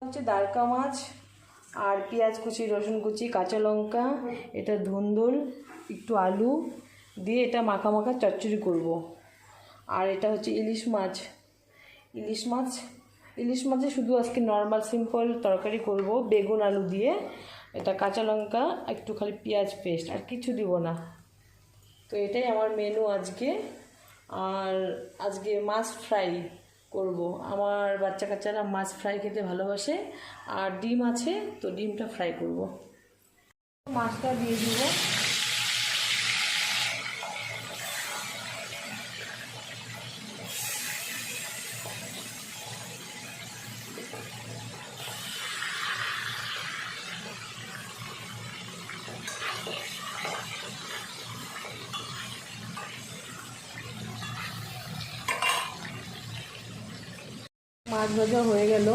হচ্ছে দারকা মাছ আর পেঁয়াজ কুচি, রসুন কুচি, কাঁচা লঙ্কা, এটা ধুন্দুল, একটু আলু দিয়ে এটা মাখা মাখা চচ্চড়ি করব। আর এটা হচ্ছে ইলিশ মাছ। ইলিশ মাছে শুধু আজকে নর্মাল সিম্পল তরকারি করব বেগুন আলু দিয়ে। এটা কাঁচা লঙ্কা, একটু খালি পেঁয়াজ পেস্ট, আর কিছু দিব না। তো এটাই আমার মেনু আজকে। আর আজকে মাছ ফ্রাই করব। আমার বাচ্চা কাচ্চারা মাছ ফ্রাই খেতে ভালোবাসে। আর ডিম আছে, তো ডিমটা ফ্রাই করব। মাছটা দিয়ে দিব। মাছ ভাজা হয়ে গেল।